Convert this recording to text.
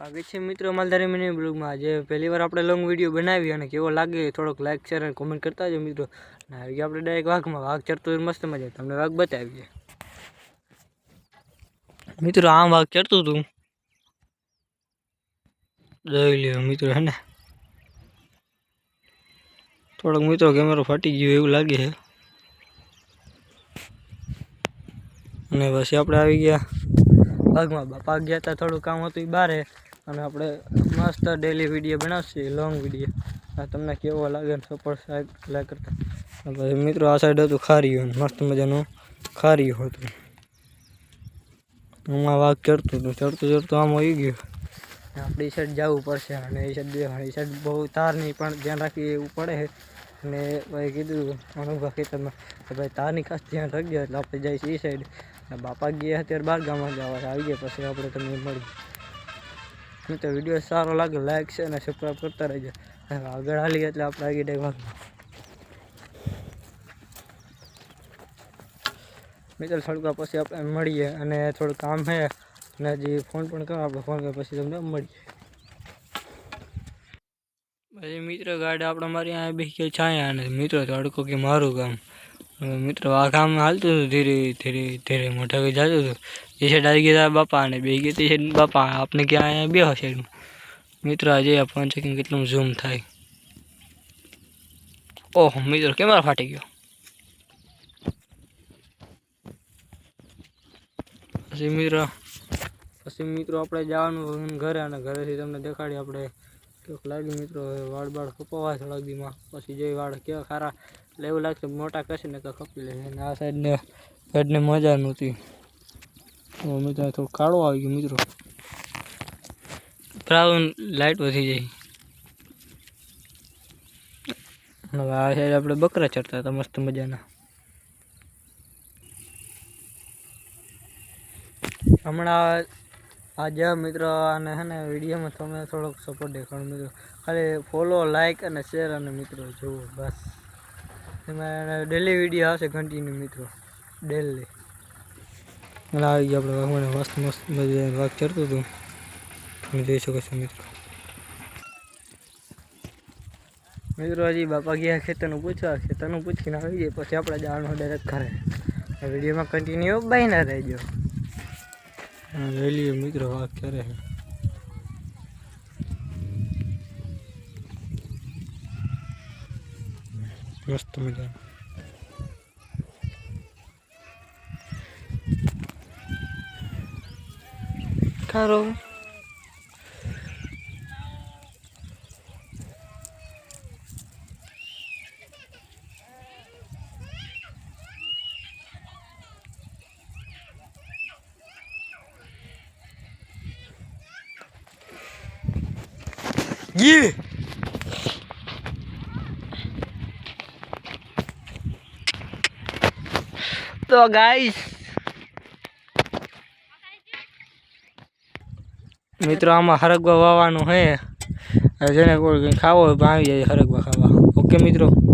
आगे छे मित्रों मालधारी मिनी ब्लॉग में आज पहली बार आपणे लॉन्ग वीडियो बनावी अने केवो लागे थोड़ोक लाइक शेर अने कमेंट करता जो मित्रों। आई आपणे डायरेक्ट वाघ में वाघ चरतो मस्त मजा तमने वाघ बतावीए मित्रों। आम वाघ चरतो तू જોઈ લ્યો मित्रों है ने थोड़ोक मित्रों कैमरो फाटी गयो એવું लागे है અને પછી આપણે આવી ગયા વાઘમાં બાપા ગયા હતા થોડું કામ હતું બારે અને આપણે મસ્ત ડેલી વિડીયો બનાવશે લોંગ વિડીયો આ તમને કેવો લાગે સપોર્ટ લાઈક કરતા પછી મિત્રો આ સાઈડ હતું ખારીયું મસ્ત મજાનું ખારીયું હતું આમાં વાઘ ચડતું આમ આવી ગયું આપણે એ સાઈડ જવું પડશે અને એ સાઈડ બહુ તારની પણ ધ્યાન રાખી એવું પડે છે અને ભાઈ કીધું અનુભવ ખેતરમાં કે ભાઈ તારની ખાસ ધ્યાન રાખજો એટલે આપણે જઈશું એ સાઈડ बापा गए અત્યારે बार गाम આવી ગયા પછી આપણે તમને મળી તો વિડીયો સારો લાગે લાઈક છે અને સબસ્ક્રાઇબ કરતા રહેજો આગળ હાલી એટલે આપણે આગળ ડાયરેક્ટ મિત્રો થોડુંક પછી આપણે મળીએ અને થોડું કામ છે અને હજી ફોન પણ કરો આપણે ફોન કર્યા પછી તમને મળીએ પછી મિત્રો ગાડી આપણે મારી અહીંયા બેસી છાયા અને મિત્રો તડકો કે મારું કામ मित्रों आ काम हालत धीरे धीरे धीरे मोटा भी जाते ये साइड आ गया बापा ने बे गई साइड बापा आपने क्या आया बे साइड मित्रों आज फोन चेकिंग के झूम थाय ओह मित्रों कैमरा फाटी गयो પછી મિત્રો આપણે જવાનું ઘરે અને ઘરેથી તમને દેખાડી આપણે કેવું લાગ્યું મિત્રો વાળ બાળ કપાવા થોડાક દીમાં પછી જે વાળ કેવા ખારા એટલે એવું લાગશે મોટા કરશે ને તો કપી લે અને આ સાઈડને હેડને મજા નહોતી મિત્રો થોડું કાળો આવી ગયો મિત્રો બ્રાઉન લાઇટ વધી જાય હવે આ સાઈડ આપણે બકરા ચડતા હતા મસ્ત મજાના હમણાં આજે મિત્રો અને હે ને વિડીયોમાં તમે થોડોક સપોર્ટ દેખાડો મિત્રો ખાલી ફોલો લાઈક અને શેર અને મિત્રો જુઓ બસ એમાં ડેલી વિડીયો આવશે કન્ટિન્યુ મિત્રો ડેલી અને આવી ગયા આપણે વાઘમાં મસ્ત મસ્ત મજા વાઘ ચડતું હતું તમે જોઈ શકો છો મિત્રો હજી બાપા ગયા ખેતરનું પૂછીને આવી જાય પછી આપણે જવાનું ડાયરેક્ટ ઘરે વિડીયોમાં કન્ટિન્યુ બાયના રહેજો રેલી મિત્રો વાઘ ક્યારે है मस्त मजा खारो ये तो गाइस मित्रों आम हरगवा वावानुं है जेने कोई खावो होय तो आई जाए हरगवा खावा ओके मित्रों।